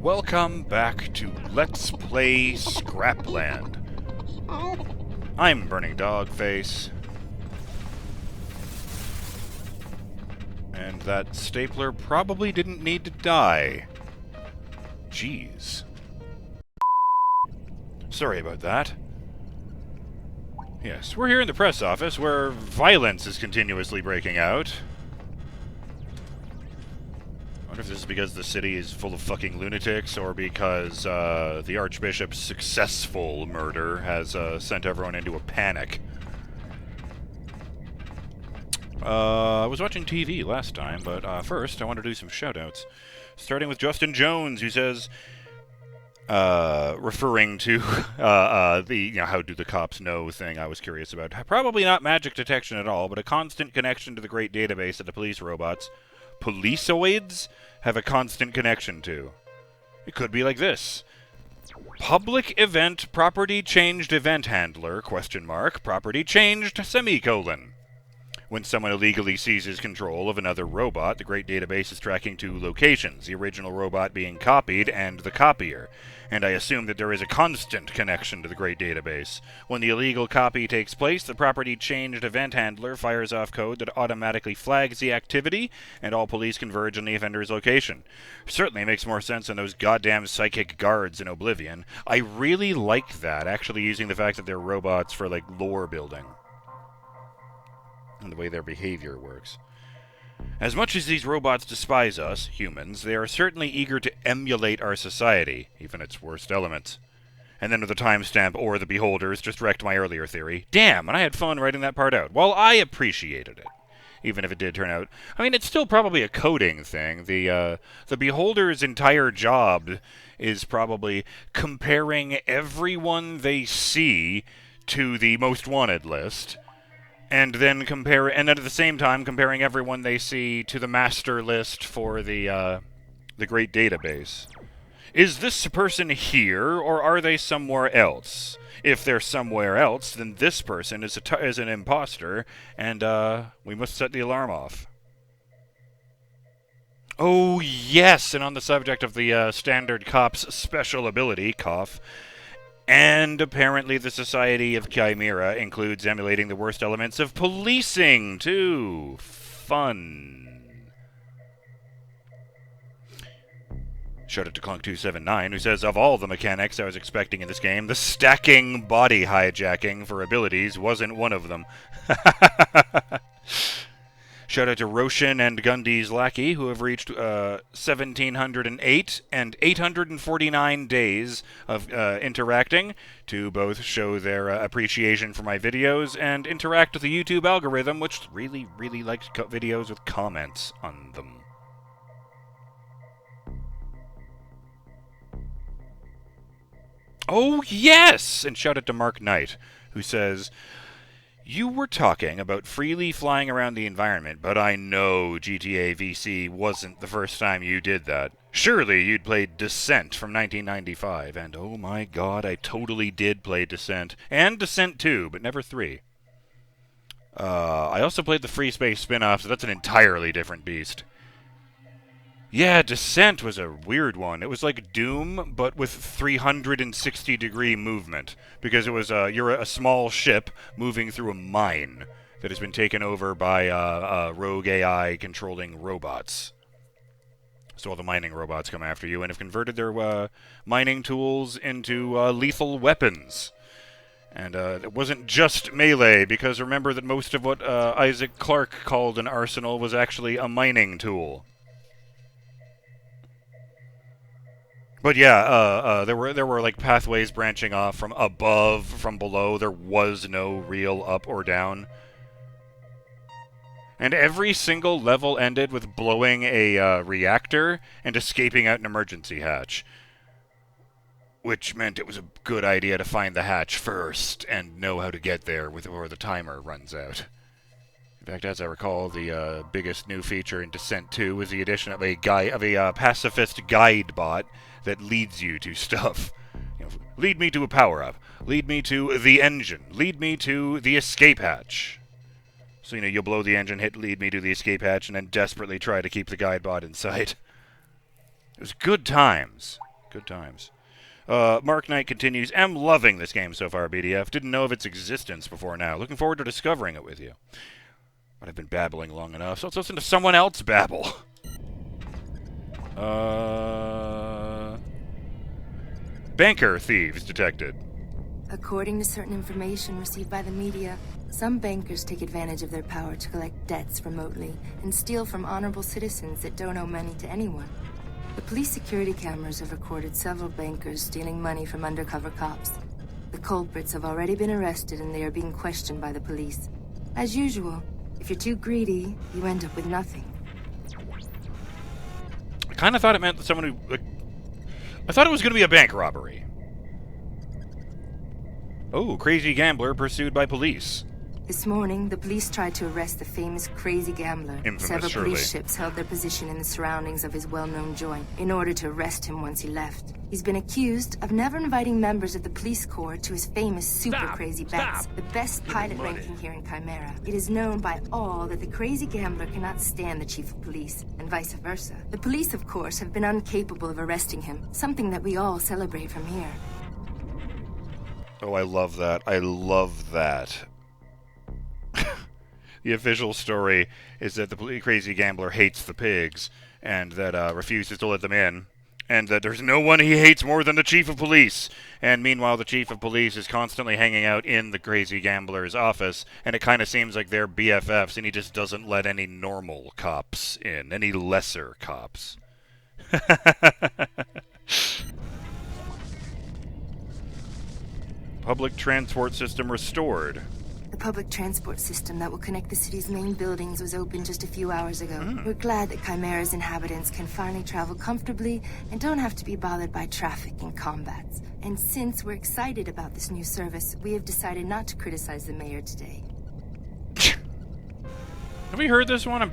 Welcome back to Let's Play Scrapland. I'm BurningDogFace. And that stapler probably didn't need to die. Jeez. Sorry about that. Yes, we're here in the press office where violence is continuously breaking out. I wonder if this is because the city is full of fucking lunatics, or because the Archbishop's successful murder has sent everyone into a panic. I was watching TV last time, but first I want to do some shoutouts. Starting with Justin Jones, who says, referring to the how do the cops know thing I was curious about. Probably not magic detection at all, but a constant connection to the great database that the police robots, policeoids, have a constant connection to. It could be like this. Public event property changed event handler, question mark, property changed, semicolon. When someone illegally seizes control of another robot, the Great Database is tracking two locations, the original robot being copied and the copier. And I assume that there is a constant connection to the Great Database. When the illegal copy takes place, the property changed event handler fires off code that automatically flags the activity, and all police converge on the offender's location. Certainly makes more sense than those goddamn psychic guards in Oblivion. I really like that, actually using the fact that they're robots for, like, lore building. And the way their behavior works. As much as these robots despise us, humans, they are certainly eager to emulate our society, even its worst elements. And then with the timestamp or the beholders just wrecked my earlier theory. Damn, and I had fun writing that part out. Well, I appreciated it. Even if it did turn out... I mean, it's still probably a coding thing. The beholder's entire job is probably comparing everyone they see to the most wanted list. And then at the same time comparing everyone they see to the master list for the Great Database. Is this person here, or are they somewhere else? If they're somewhere else, then this person is an imposter, and we must set the alarm off. Oh yes, and on the subject of the standard cop's special ability, cough. And apparently the Society of Chimera includes emulating the worst elements of policing, too. Fun. Shout out to Clunk279, who says, of all the mechanics I was expecting in this game, the stacking body hijacking for abilities wasn't one of them. Shout out to Roshan and Gundy's Lackey, who have reached 1,708 and 849 days of interacting, to both show their appreciation for my videos and interact with the YouTube algorithm, which really, really likes videos with comments on them. Oh, yes! And shout out to Mark Knight, who says... You were talking about freely flying around the environment, but I know GTA VC wasn't the first time you did that. Surely you'd played Descent from 1995, and oh my god, I totally did play Descent. And Descent 2, but never 3. I also played the Free Space spin-off, so that's an entirely different beast. Yeah, Descent was a weird one. It was like Doom, but with 360-degree movement. Because it was, you're a small ship moving through a mine that has been taken over by rogue AI controlling robots. So all the mining robots come after you and have converted their mining tools into lethal weapons. And it wasn't just melee, because remember that most of what Isaac Clarke called an arsenal was actually a mining tool. But yeah, there were like pathways branching off from above, from below. There was no real up or down. And every single level ended with blowing a reactor and escaping out an emergency hatch. Which meant it was a good idea to find the hatch first and know how to get there before the timer runs out. In fact, as I recall, the biggest new feature in Descent 2 was the addition of a pacifist guide bot that leads you to stuff. You know, lead me to a power-up. Lead me to the engine. Lead me to the escape hatch. So, you know, you'll blow the engine, hit lead me to the escape hatch, and then desperately try to keep the guide bot in sight. It was good times. Good times. Mark Knight continues, am loving this game so far, BDF. Didn't know of its existence before now. Looking forward to discovering it with you. But I've been babbling long enough, so let's listen to someone else babble. Banker thieves detected. According to certain information received by the media, some bankers take advantage of their power to collect debts remotely and steal from honorable citizens that don't owe money to anyone. The police security cameras have recorded several bankers stealing money from undercover cops. The culprits have already been arrested and they are being questioned by the police. As usual, if you're too greedy, you end up with nothing. I kind of thought it meant that someone who... I thought it was going to be a bank robbery. Oh, crazy gambler pursued by police. This morning, the police tried to arrest the famous crazy gambler. Infamous, Several surely. police ships held their position in the surroundings of his well-known joint in order to arrest him once he left. He's been accused of never inviting members of the police corps to his famous super crazy bets, the best pilot ranking here in Chimera. It is known by all that the crazy gambler cannot stand the chief of police, and vice versa. The police, of course, have been incapable of arresting him, something that we all celebrate from here. Oh, I love that. I love that. The official story is that the crazy gambler hates the pigs and that refuses to let them in, and that there's no one he hates more than the chief of police. And meanwhile, the chief of police is constantly hanging out in the crazy gambler's office, and it kind of seems like they're BFFs, and he just doesn't let any normal cops in, any lesser cops. Public transport system restored. The public transport system that will connect the city's main buildings was opened just a few hours ago. We're glad that Chimera's inhabitants can finally travel comfortably and don't have to be bothered by traffic and combats. And since we're excited about this new service, we have decided not to criticize the mayor today. Have we heard this one?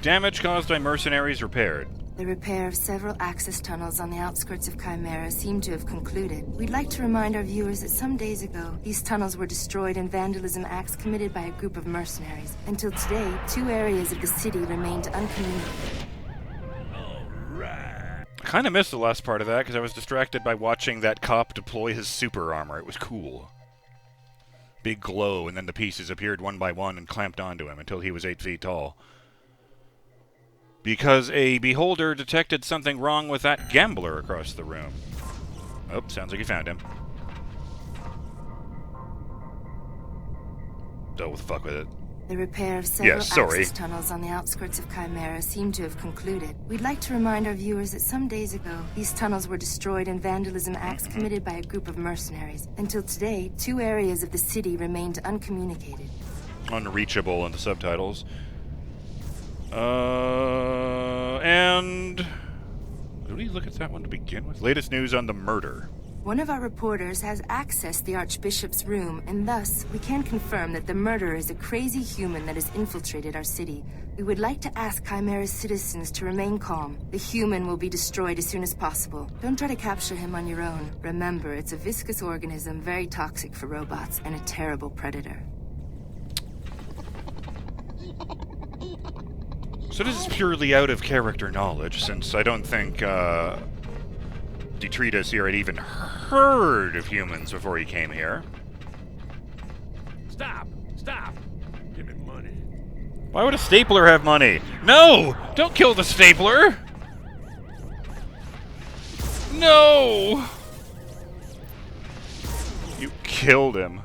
Damage caused by mercenaries repaired. The repair of several access tunnels on the outskirts of Chimera seem to have concluded. We'd like to remind our viewers that some days ago, these tunnels were destroyed in vandalism acts committed by a group of mercenaries. Until today, 2 areas of the city remained uncommunicated. I kind of missed the last part of that because I was distracted by watching that cop deploy his super armor. It was cool. Big glow, and then the pieces appeared one by one and clamped onto him until he was 8 feet tall. Because a beholder detected something wrong with that gambler across the room. Oh, sounds like you found him. Don't fuck with it. The repair of several access tunnels on the outskirts of Chimera seem to have concluded. We'd like to remind our viewers that some days ago, these tunnels were destroyed in vandalism acts committed by a group of mercenaries. Until today, 2 areas of the city remained uncommunicated. Unreachable in the subtitles. And... Did we look at that one to begin with? Latest news on the murder. One of our reporters has accessed the Archbishop's room, and thus, we can confirm that the murderer is a crazy human that has infiltrated our city. We would like to ask Chimera's citizens to remain calm. The human will be destroyed as soon as possible. Don't try to capture him on your own. Remember, it's a viscous organism, very toxic for robots, and a terrible predator. So this is purely out of character knowledge, since I don't think D-Tritus here had even heard of humans before he came here. Stop! Stop! Give me money. Why would a stapler have money? No! Don't kill the stapler! No! You killed him.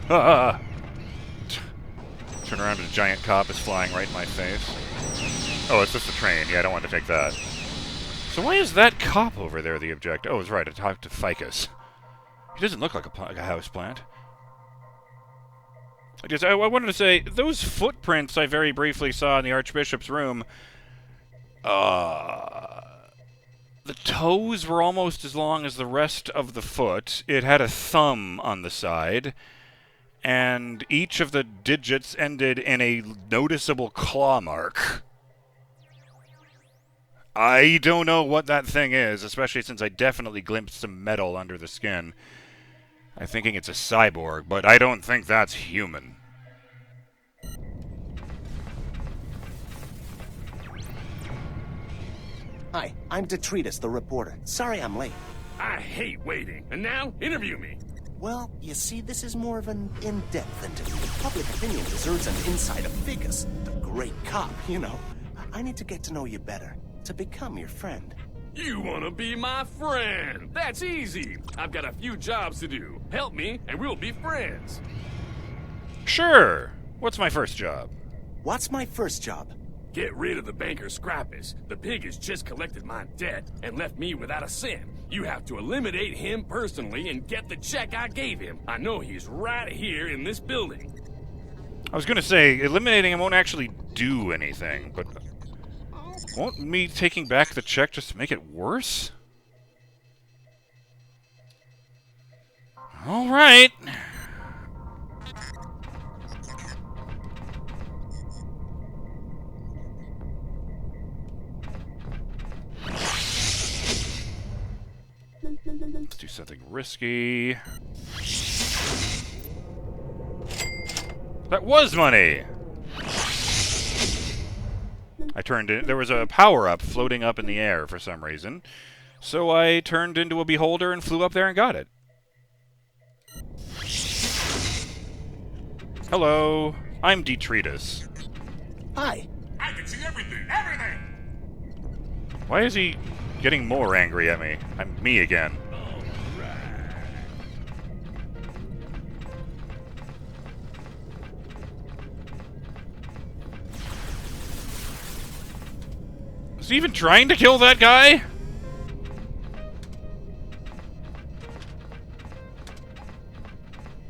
Ah! Turn around and a giant cop is flying right in my face. Oh, it's just a train. Yeah, I don't want to take that. So why is that cop over there the object? Oh, it's right. I talked to Ficus. He doesn't look like a houseplant. I wanted to say, those footprints I very briefly saw in the Archbishop's room, the toes were almost as long as the rest of the foot. It had a thumb on the side. And each of the digits ended in a noticeable claw mark. I don't know what that thing is, especially since I definitely glimpsed some metal under the skin. I'm thinking it's a cyborg, but I don't think that's human. Hi, I'm D-Tritus, the reporter. Sorry I'm late. I hate waiting. And now, interview me. Well, you see, this is more of an in-depth interview. Public opinion deserves an insight of Ficus, the great cop, you know. I need to get to know you better, to become your friend. You wanna be my friend? That's easy. I've got a few jobs to do. Help me, and we'll be friends. Sure. What's my first job? What's my first job? Get rid of the banker Scrapus. The pig has just collected my debt and left me without a cent. You have to eliminate him personally and get the check I gave him. I know he's right here in this building. I was gonna say, eliminating him won't actually do anything, but won't me taking back the check just make it worse? Alright. Let's do something risky. That was money! I turned in. There was a power-up floating up in the air for some reason. So I turned into a beholder and flew up there and got it. Hello. I'm D-Tritus. Hi. I can see everything! Everything! Why is he getting more angry at me? I'm me again. Is he even trying to kill that guy?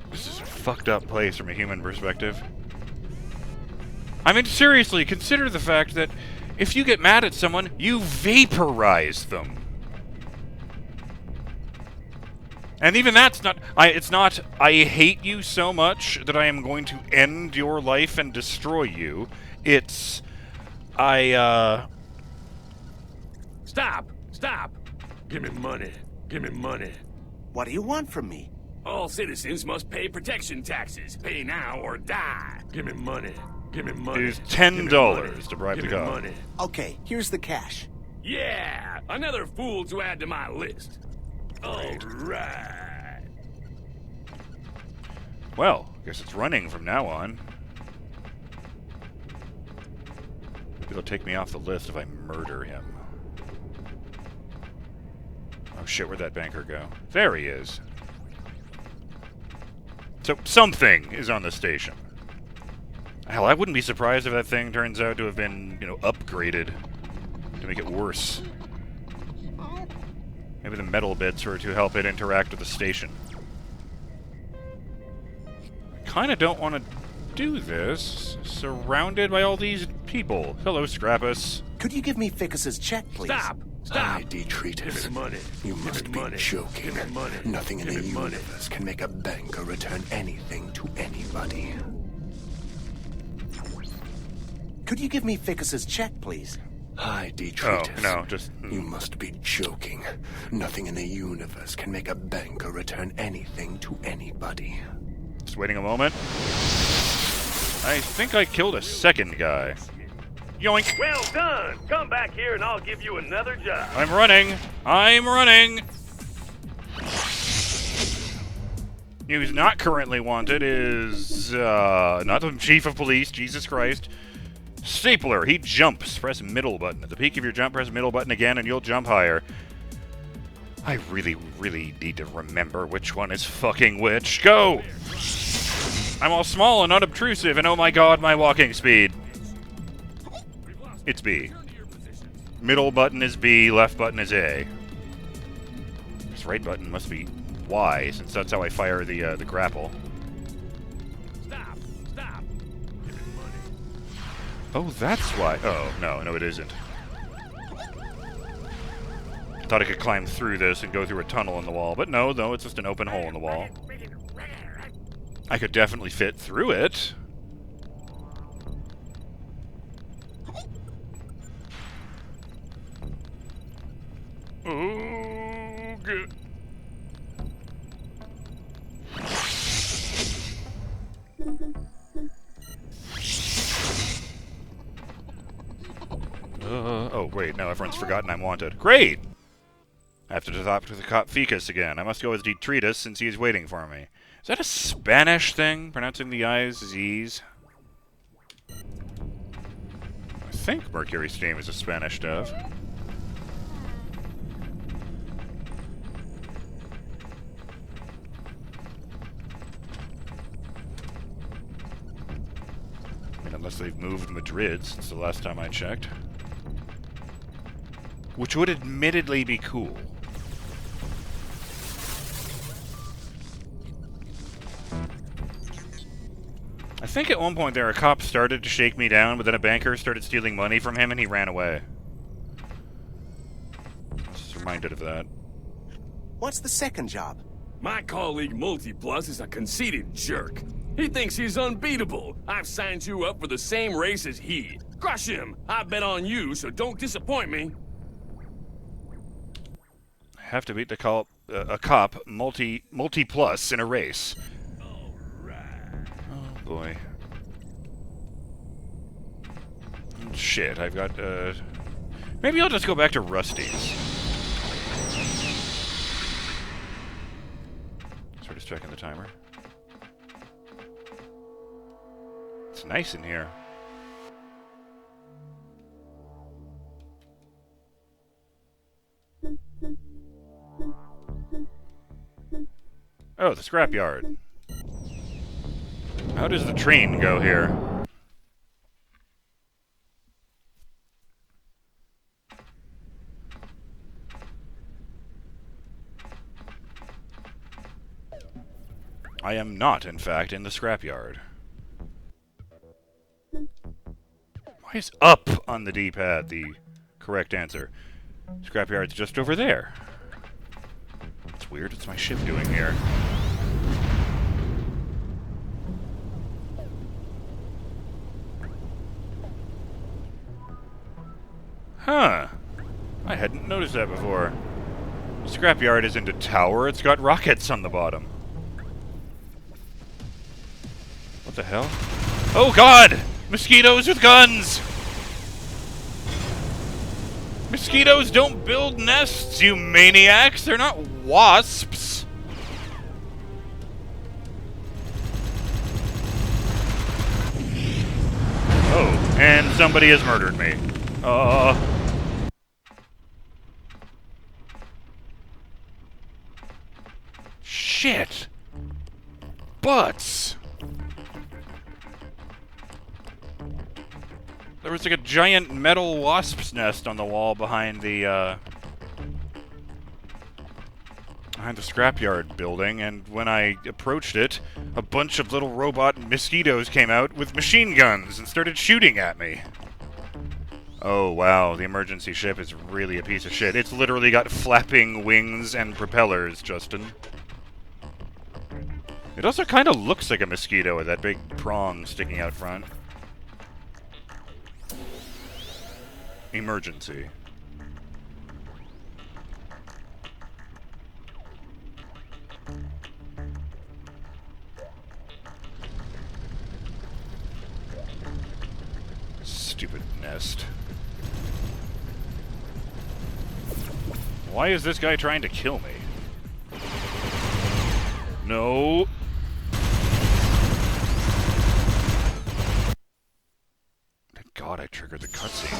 This is a fucked up place from a human perspective. I mean, seriously, consider the fact that if you get mad at someone, you vaporize them. And even that's not... it's not, I hate you so much that I am going to end your life and destroy you. It's... Stop! Stop! Give me money. Give me money. What do you want from me? All citizens must pay protection taxes. Pay now or die. Give me money. Give me money. It is $10 to bribe the Give me cop. money. Okay, here's the cash. Yeah! Another fool to add to my list. All right. Well, guess it's running from now on. Maybe they'll take me off the list if I murder him. Oh shit, where'd that banker go? There he is. So, something is on the station. Hell, I wouldn't be surprised if that thing turns out to have been, you know, upgraded to make it worse. Maybe the metal bits were to help it interact with the station. I kinda don't want to do this, surrounded by all these people. Hello, Scrapus. Could you give me Ficus's check, please? Stop! Stop! Hi, D-Tritus. Give me money. You Give must me be money. joking. Give me money. Nothing in Give the me money. universe can make a banker return anything to anybody. Could you give me Ficus's check, please? Hi, Oh, D-Tritus. no, just... You must be joking. Nothing in the universe can make a banker return anything to anybody. Just waiting a moment. I think I killed a second guy. Yoink! Well done! Come back here and I'll give you another job. I'm running! I'm running! Who's not currently wanted is, not the chief of police, Jesus Christ. Stapler, he jumps. Press middle button. At the peak of your jump, press middle button again and you'll jump higher. I really, really need to remember which one is fucking which. Go! I'm all small and unobtrusive, and oh my god, my walking speed. It's B. Middle button is B, left button is A. This right button must be Y, since that's how I fire the grapple. Stop! Stop! Give me money. Oh, that's why. Oh, no, it isn't. I thought I could climb through this and go through a tunnel in the wall, but no, it's just an open hole in the wall. I could definitely fit through it. Oh, good. Oh, wait, no, everyone's forgotten I'm wanted. Great! I have to talk to the cop Ficus again. I must go as D-Tritus since he is waiting for me. Is that a Spanish thing? Pronouncing the I's as E's? I think Mercury Steam is a Spanish dev. Unless they've moved Madrid since the last time I checked. Which would admittedly be cool. I think at one point there a cop started to shake me down, but then a banker started stealing money from him and he ran away. Just reminded of that. What's the second job? My colleague Multiplus is a conceited jerk. He thinks he's unbeatable. I've signed you up for the same race as he. Crush him! I bet on you, so don't disappoint me. I have to beat a cop multi-plus in a race. Alright. Oh boy. Shit, I've got, maybe I'll just go back to Rusty's. So just checking the timer. It's nice in here. Oh, the scrapyard. How does the train go here? I am not, in fact, in the scrapyard. Why is up on the D-pad the correct answer? Scrapyard's just over there. It's weird. What's my ship doing here? Huh. I hadn't noticed that before. The scrapyard isn't a tower, it's got rockets on the bottom. What the hell? Oh god! Mosquitoes with guns! Mosquitoes don't build nests, you maniacs! They're not wasps! Oh, and somebody has murdered me. Shit! Butts! There was like a giant metal wasp's nest on the wall behind the scrapyard building, and when I approached it, a bunch of little robot mosquitoes came out with machine guns and started shooting at me. Oh wow, the emergency ship is really a piece of shit. It's literally got flapping wings and propellers, Justin. It also kind of looks like a mosquito with that big prong sticking out front. Emergency. Stupid nest. Why is this guy trying to kill me? No. Thank God I triggered the cutscene.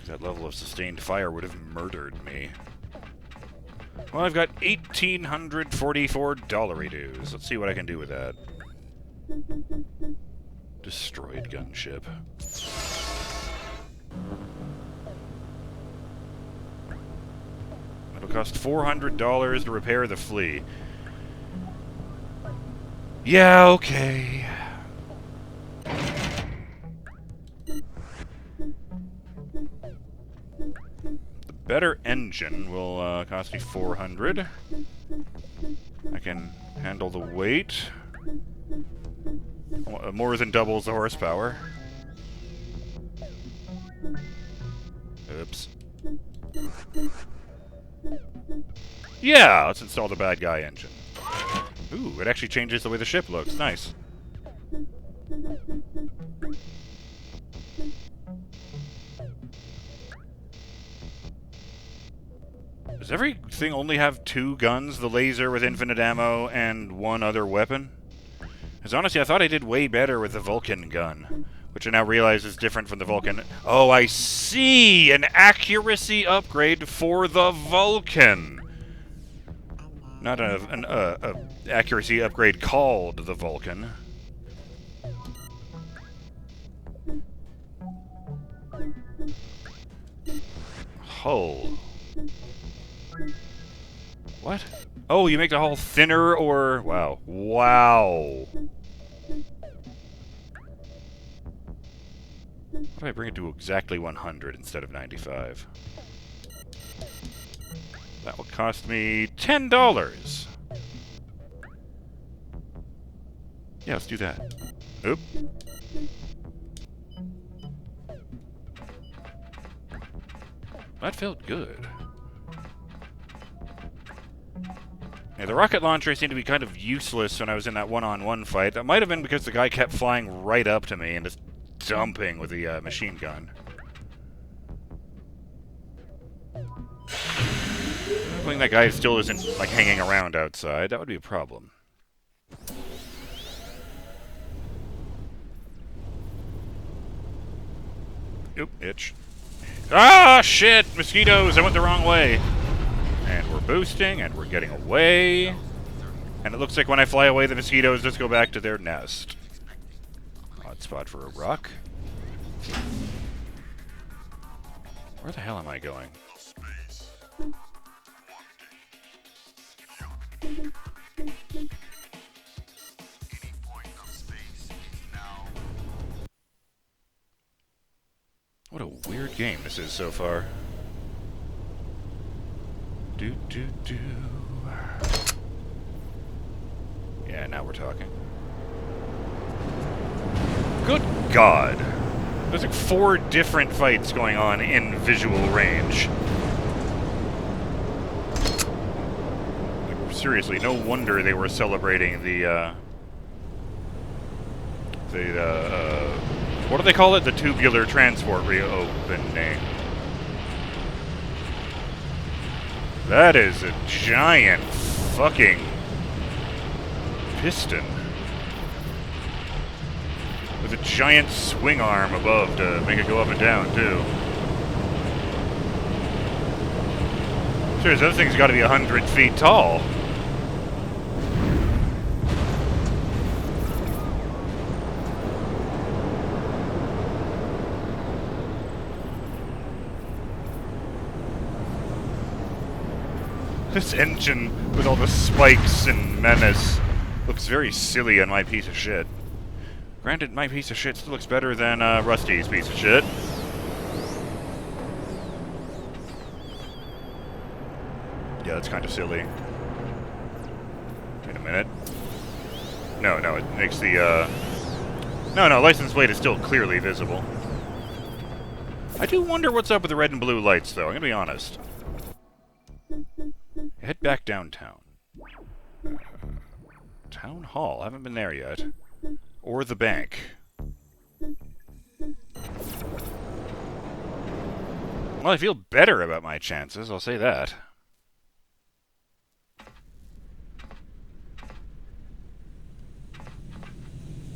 That level of sustained fire would have murdered me. Well, I've got $1,844 dues. Let's see what I can do with that. Destroyed gunship. It'll cost $400 to repair the flea. Yeah, okay. The better engine will cost me $400. I can handle the weight. More than doubles the horsepower. Oops. Yeah, let's install the bad guy engine. Ooh, it actually changes the way the ship looks. Nice. Does everything only have 2 guns? The laser with infinite ammo and 1 other weapon? Because honestly, I thought I did way better with the Vulcan gun, which I now realize is different from the Vulcan. Oh, I see! An accuracy upgrade for the Vulcan! Not an accuracy upgrade called the Vulcan. Hull. What? Oh, you make the hull thinner or... Wow. Wow. What if I bring it to exactly 100 instead of 95? That will cost me $10. Yeah, let's do that. Oop. That felt good. Yeah, the rocket launcher seemed to be kind of useless when I was in that one-on-one fight. That might have been because the guy kept flying right up to me and just dumping with the machine gun. I think that guy still isn't, like, hanging around outside. That would be a problem. Oop, itch. Ah, shit! Mosquitoes! I went the wrong way! And we're boosting, and we're getting away. And it looks like when I fly away, the mosquitoes just go back to their nest. Odd spot for a rock. Where the hell am I going? What a weird game this is so far. Do. Yeah, now we're talking. Good God! There's like 4 different fights going on in visual range. Like, seriously, no wonder they were celebrating the what do they call it? The tubular transport reopening. That is a giant fucking piston. With a giant swing arm above to make it go up and down, too. Sure, this thing's got to be 100 feet tall. This engine, with all the spikes and menace, looks very silly on my piece of shit. Granted, my piece of shit still looks better than Rusty's piece of shit. Yeah, that's kind of silly. Wait a minute. No, it makes the, No, license plate is still clearly visible. I do wonder what's up with the red and blue lights, though, I'm gonna be honest. Head back downtown. Town Hall. Haven't been there yet. Or the bank. Well, I feel better about my chances, I'll say that.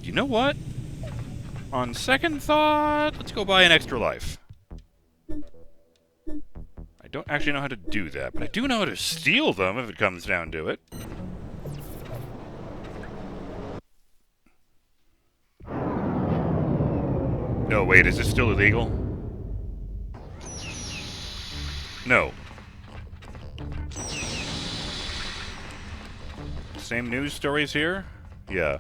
You know what? On second thought, let's go buy an extra life. I don't actually know how to do that, but I do know how to steal them if it comes down to it. No, wait, is this still illegal? No. Same news stories here? Yeah.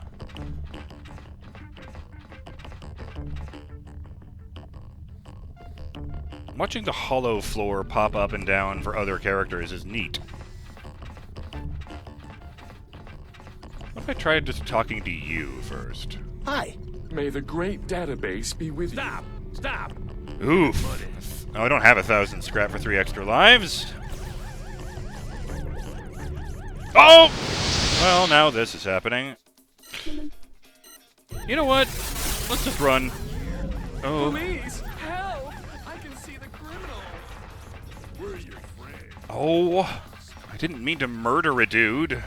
Watching the hollow floor pop up and down for other characters is neat. What if I tried just talking to you first? Hi. May the great database be with you. Stop! Oof. Oh, I don't have 1,000 scrap for 3 extra lives. Oh! Well, now this is happening. You know what? Let's just run. Oh. Please, help! I can see the criminal. We're your friends. Oh, I didn't mean to murder a dude.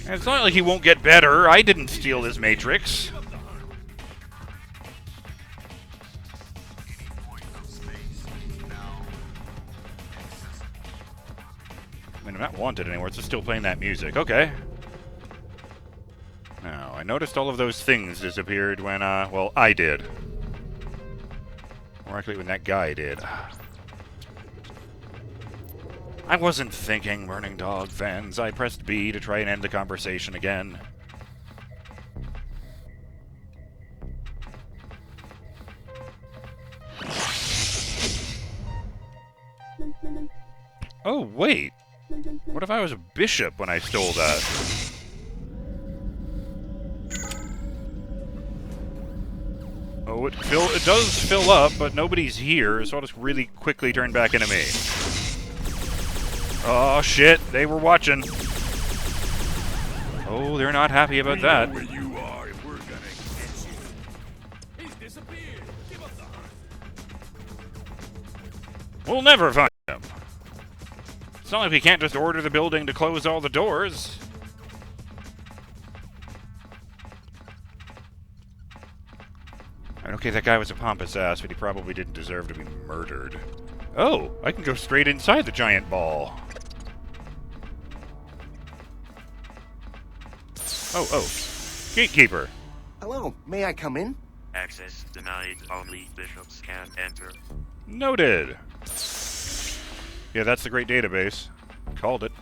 And it's not like he won't get better. I didn't steal his Matrix. I mean, I'm not wanted anymore. It's just still playing that music. Okay. Now, I noticed all of those things disappeared when, well, I did. More likely when that guy did. I wasn't thinking, Burning Dog fans. I pressed B to try and end the conversation again. Oh, wait. What if I was a bishop when I stole that? Oh, it does fill up, but nobody's here, so I'll just really quickly turn back into me. Oh, shit. They were watching. Oh, they're not happy about that. Where you are if we're gonna get you. He's disappeared. Give up the hunt. We'll never find him. It's not like we can't just order the building to close all the doors. Okay, that guy was a pompous ass, but he probably didn't deserve to be murdered. Oh, I can go straight inside the giant ball. Oh. Gatekeeper. Hello, may I come in? Access denied. Only bishops can enter. Noted. Yeah, that's the great database. Called it.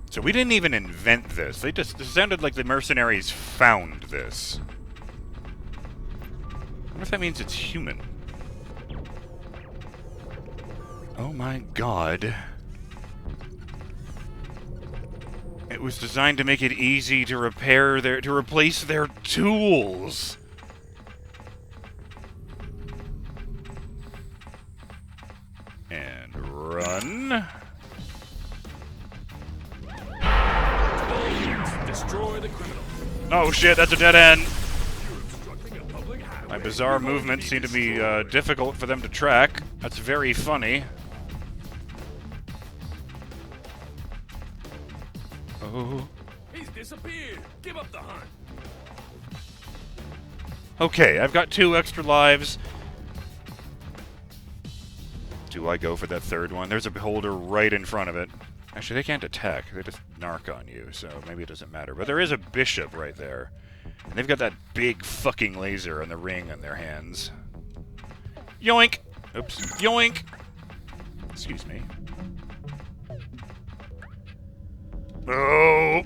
So we didn't even invent this. It sounded like the mercenaries found this. I wonder if that means it's human. Oh my god. It was designed to make it easy to replace their tools. And run. Destroy the criminal. Oh shit, that's a dead end. You're obstructing a public highway. My bizarre movements seem to be difficult for them to track. That's very funny. Oh. He's disappeared. Give up the hunt. Okay, I've got 2 extra lives. Do I go for that third one? There's a beholder right in front of it. Actually, they can't attack. They just narc on you, so maybe it doesn't matter. But there is a bishop right there. And they've got that big fucking laser and the ring on their hands. Yoink! Oops. Yoink! Excuse me. Oh!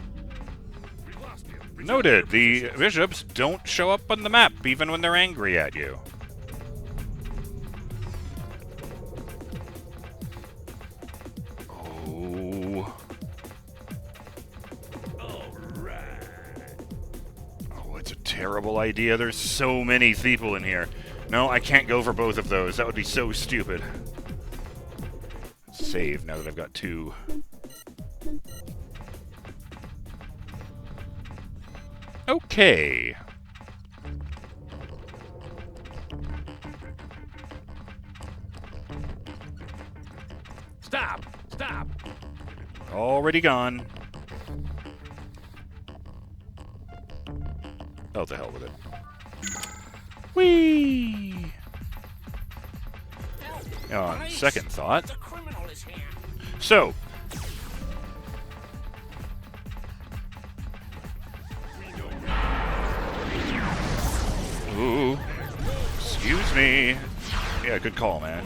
We lost him. Noted. The bishops don't show up on the map, even when they're angry at you. Oh. Alright. Oh, it's a terrible idea. There's so many people in here. No, I can't go for both of those. That would be so stupid. Save now that I've got 2. Okay. Stop! Stop! Already gone. Oh, the hell with it. Whee! On second thought. The criminal is here. So. Ooh. Excuse me. Yeah, good call, man.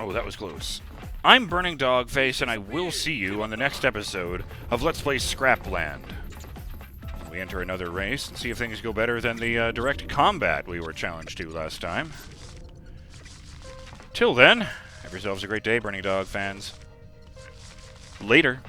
Oh, that was close. I'm BurningDogFace, and I will see you on the next episode of Let's Play Scrapland. We enter another race and see if things go better than the direct combat we were challenged to last time. Till then, have yourselves a great day, Burning Dog fans. Later.